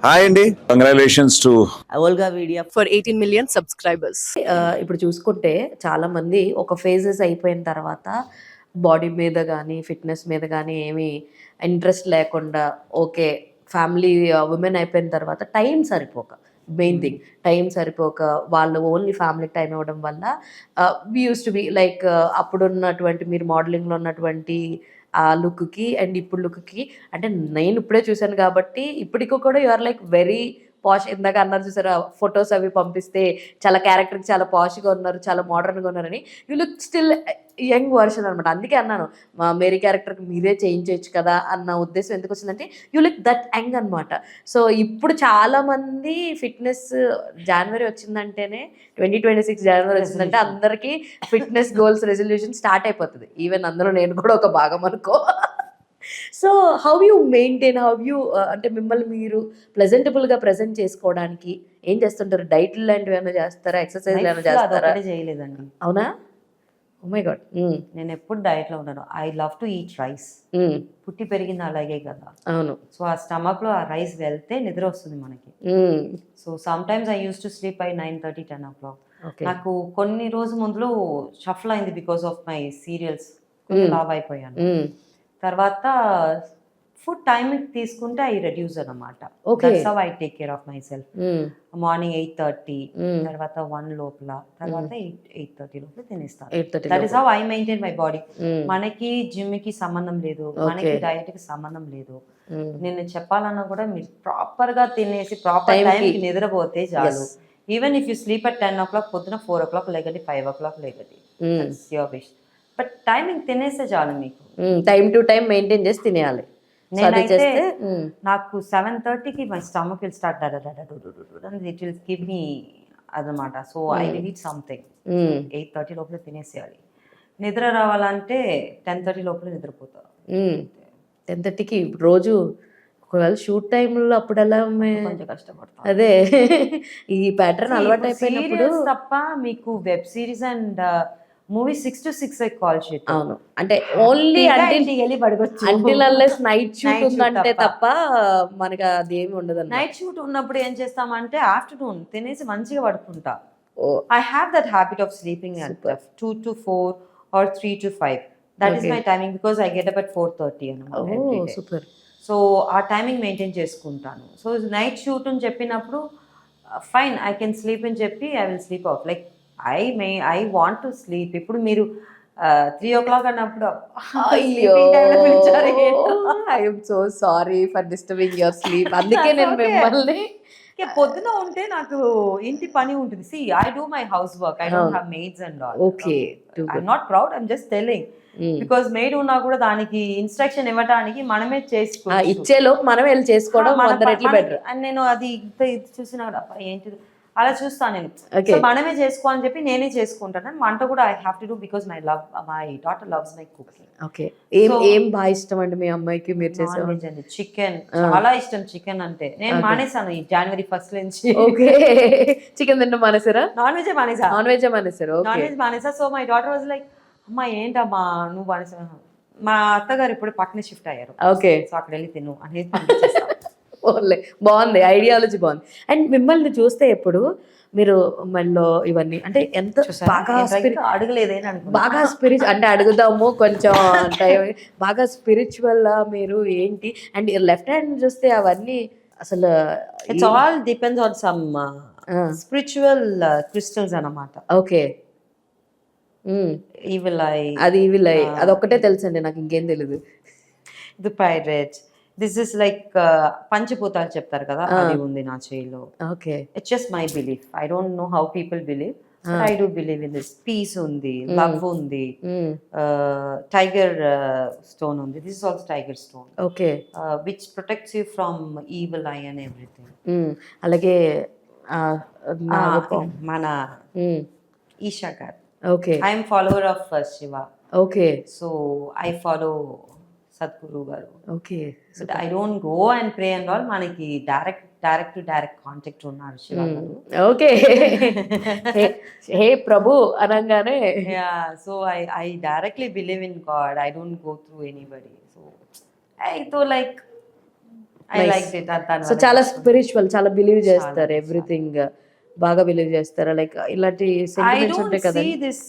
Hi అండి, congratulations to Olga Media for 18 million subscribers. ఇప్పుడు చూసుకుంటే చాలా మంది ఒక ఫేజెస్ అయిపోయిన తర్వాత బాడీ మీద కానీ ఫిట్నెస్ మీద కానీ ఏమీ ఇంట్రెస్ట్ లేకుండా ఓకే ఫ్యామిలీ ఉమెన్ అయిపోయిన తర్వాత టైం సరిపోక మెయిన్ థింగ్ టైం సరిపోక వాళ్ళు ఓన్లీ ఫ్యామిలీకి టైం ఇవ్వడం వల్ల we use to be like అప్పుడున్నటువంటి మీరు మోడలింగ్లో ఉన్నటువంటి ఆ లుక్కి అండ్ ఇప్పుడు లుక్కి అంటే నేను ఇప్పుడే చూశాను కాబట్టి ఇప్పటికి కూడా యు ఆర్ లైక్ వెరీ పాష్. ఇందాక అన్నారు చూసారా ఫొటోస్ అవి పంపిస్తే చాలా క్యారెక్టర్కి చాలా పాష్గా ఉన్నారు, చాలా మోడర్న్గా ఉన్నారని. You look still young version అనమాట. అందుకే అన్నాను మా మేరీ క్యారెక్టర్కి మీరే చేంజ్ చేయొచ్చు కదా అన్న ఉద్దేశం ఎందుకు వచ్చిందంటే యూ లుక్ దట్ యంగ్ అనమాట. సో ఇప్పుడు చాలామంది ఫిట్నెస్ జనవరి వచ్చిందంటేనే 2026 జనవరి వచ్చిందంటే అందరికీ ఫిట్నెస్ గోల్స్ రెజల్యూషన్ స్టార్ట్ అయిపోతుంది. ఈవెన్ అందులో నేను కూడా ఒక భాగం అనుకో. సో హౌ యూ మెయింటైన్ అంటే మిమ్మల్ని మీరు ప్రెజెంటబుల్గా ప్రజెంట్ చేసుకోవడానికి ఏం చేస్తుంటారు? డైట్ లాంటివి ఏమైనా చేస్తారా? ఎక్సర్సైజ్ ఏమైనా చేస్తారా? చేయలేదండి. అవునా? Oh my god. నేను ఎప్పుడు డైట్ లో ఉన్నాను. I love to eat rice. పుట్టి పెరిగింది అలాగే కదా. అవును. సో ఆ స్టమక్ లో ఆ రైస్ వెళ్తే నిద్ర వస్తుంది మనకి. So some times I use to sleep by 9:30, 10 o'clock. నాకు కొన్ని రోజు ముందు షఫల్ అయింది బికాస్ ఆఫ్ మై సీరియల్స్. లావ్ అయిపోయాను. తర్వాత ఫుడ్ టైం తీసుకుంటే ఐ రెడ్యూస్ అనమాట. That's how I take care of my self. Morning 8:30 తర్వాత 1 లోపల తర్వాత 8:30 లోపల తినేస్తాను. That is how I maintain my body. మనకి జిమ్ కి సంబంధం లేదు, మనకి డైట్ కి సంబంధం లేదు. నేను చెప్పాలన్నా కూడా మీరు ప్రాపర్ గా తినేసి ప్రాపర్ టైం కి నిద్రపోతే చాలు. Even if you sleep at 10 o'clock పొద్దున 4 o'clock లేకండి, 5 o'clock లేకండి, that's your wish. But timing తినేస్తే చాలు మీకు. టైం టు టైం మెయింటైన్ చేసి తినేయాలి. నేనైతే నాకు 7:30కి my stomach will start it will give me అదనమాట. So I will eat something. 8:30 లోపల తినేసేయాలి. నిద్ర రావాలంటే 10:30 లోపల నిద్రపోతారు. 10:30కి రోజు ఒకవేళ షూట్ టైంలో అప్పుడు ఎలా కొంచెం కష్టపడతాం. అదే ఈ ప్యాటర్న్ అలవాటు అయిపోయినప్పుడు తప్ప మీకు web series and movie 6 to 6 call sheet. అవును, అంటే ఓన్లీ నైట్ షూట్ ఉందంటే తప్ప మనకి అది ఏమి ఉండదు. నైట్ షూట్ ఉన్నప్పుడు ఏం చేస్తామంటే ఆఫ్టర్నూన్ తినేసి మంచిగా పడుకుంటా. I have that habit of sleeping at 2 to 4 or 3 to 5. That is my timing because I get up at 4:30 అన్నమాట. సూపర్. సో ఆ టైమింగ్ మెయింటైన్ చేసుకుంటాను. సో నైట్ షూట్ అని చెప్పినప్పుడు ఫైన్ ఐ కెన్ స్లీప్ అని చెప్పి I will sleep of. Like I want to sleep. ఇప్పుడు మీరు 3 o'clock అన్నప్పుడు I'm so sorry for disturbing your sleep. అందుకే నేను మిమ్మల్ని పొద్దున ఉంటే నాకు ఇంటి పని ఉంటుంది. See I do my housework. I don't have maids and all. Okay, I'm not proud, I'm just telling. Because maid ఉన్నా కూడా దానికి ఇన్స్ట్రక్షన్ ఇవ్వడానికి మనమే చేసుకోవచ్చు. ఇచ్చేలోపు మనం వెళ్ళి చేసుకోవడం బెటర్. అండ్ నేను అది చూసినా కూడా ఏంటిది అలా చూస్తాను నేను. సో మనమే చేసుకో అని చెప్పి నేనే చేసుకుంటాను. వంట కూడా I have to do because my daughter loves my cooking. Okay, ఏం బాగా ఇష్టం అండి మీ అమ్మాయికి మీరు చేసే? చికెన్ చాలా ఇష్టం. చికెన్ అంటే నేను మానేసాను ఈ January 1st నుంచి. ఓకే, చికెన్ తింటే మానేసారా? నాన్ వెజ్ మానేసా. నాన్ వెజ్ మానేసా. So my daughter was like, అమ్మా ఏంటమ్మా నువ్వు మానేసా? మా అత్తగారు ఇప్పుడు పక్కనే షిఫ్ట్ అయ్యారు. ఓకే, సో అక్కడ వెళ్ళి తిను అనేది ఓన్లే. బాగుంది, ఐడియాలజీ బాగుంది. అండ్ మిమ్మల్ని చూస్తే ఎప్పుడు మీరు మనలో ఇవన్నీ అంటే ఎంత బాగా బాగా అంటే అడుగుదాము కొంచెం బాగా స్పిరిచువల్ మీరు ఏంటి? అండ్ లెఫ్ట్ హ్యాండ్ చూస్తే అవన్నీ అసలు it's all depends on some spiritual crystals అన్నమాట. ఓకే, ఈవిల్ ఐ అదొక్కటే తెలుసండి, నాకు ఇంకేం తెలీదు. The pyrite. This is like పంచభూతాలు చెప్తారు కదా, అది ఉంది నా చేయిలో. Okay, it's just my belief. I don't know how people believe, but I do believe in this. Peace ఉంది, లవ్ ఉంది, టైగర్ స్టోన్ ఉంది. This is also tiger stone. Okay, which protects you from evil eye and everything. అలాగే మన ఈషా గారు. Okay, I'm follower of Shiva. Okay, so I follow Sadhguru గారు. Okay, so I don't go and pray and all. మనకి direct contact ఉన్నారు శివ గారు. Okay, హే ప్రభు అనగానే so I directly believe in God. I don't go through anybody. So I though like I like it so చాలా spiritual, చాలా believe చేస్తారు, everything బాగా బిలీవ్ చేస్తారు. లైక్ ఇలాంటి ఐ సెంటిమెంట్స్ డోంట్ ఉంటాయి కదా. సీ దిస్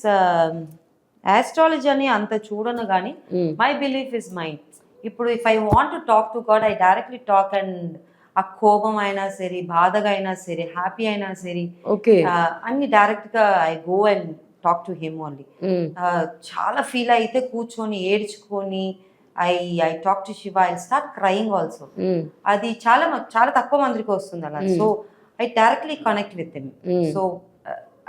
ఆస్ట్రాలజీ అని అంత చూడను కానీ Hmm. My belief is mind. ఇప్పుడు if I want to talk to God, I directly talk. And ఆ కోపం అయినా సరే, బాధగా అయినా సరే, హ్యాపీ అయినా సరే, ఓకే. అన్ని డైరెక్ట్ గా I go and talk to him only. చాలా ఫీల్ అయితే కూర్చొని ఏడ్చుకొని I I talk to Shiva, I start crying also. అది చాలా తక్కువ మందికి వస్తుంది అలా. So I directly connect with him. So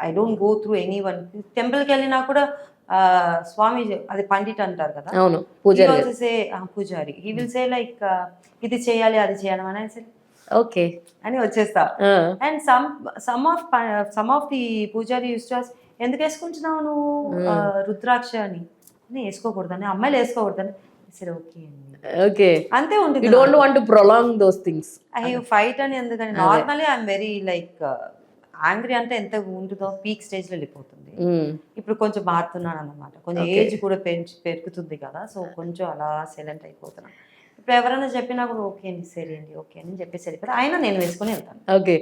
I don't go through any one. టెంపుల్కి వెళ్ళినా కూడా స్వామి, అది పండిట్ అంటారు కదా, అవును, పూజారి గారు. పూజారి, హీ విల్ సే లైక్ ఇది చేయాలి అది చేయాలి అని ఓకే అని వచ్చేస్తా. అండ్ సమ్ ఆఫ్ ది పూజారి యూస్ టు ఎందుకు వేసుకుంటున్నావు నువ్వు రుద్రాక్ష అని. వేసుకోకూడదని, అమ్మాయిలు వేసుకోకూడదని. సరే ఓకే అండి, ఓకే. అంతే యు ఉంటుంది. Don't want to prolong those things. I fight అని ఎందుకని, normally I'm very like angry అంటే ఎంత ఉంటుందో పీక్ స్టేజ్ లో వెళ్ళిపోతుంది. ఇప్పుడు కొంచెం మారుతున్నాను అన్నమాట, కొంచెం ఏజ్ కూడా పెరుగుతుంది కదా, సో కొంచెం అలా సైలెంట్ అయిపోతున్నాను. ఇప్పుడు ఎవరైనా చెప్పినా కూడా ఓకే అండి, సరే అండి, ఓకే అని చెప్పేసి వెళ్ళిపోతే అయినా నేను వేసుకొని వెళ్తాను. Okay.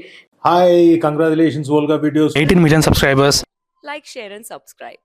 Hi, congratulations, Volga Videos. 18 million subscribers. Like, share, and subscribe.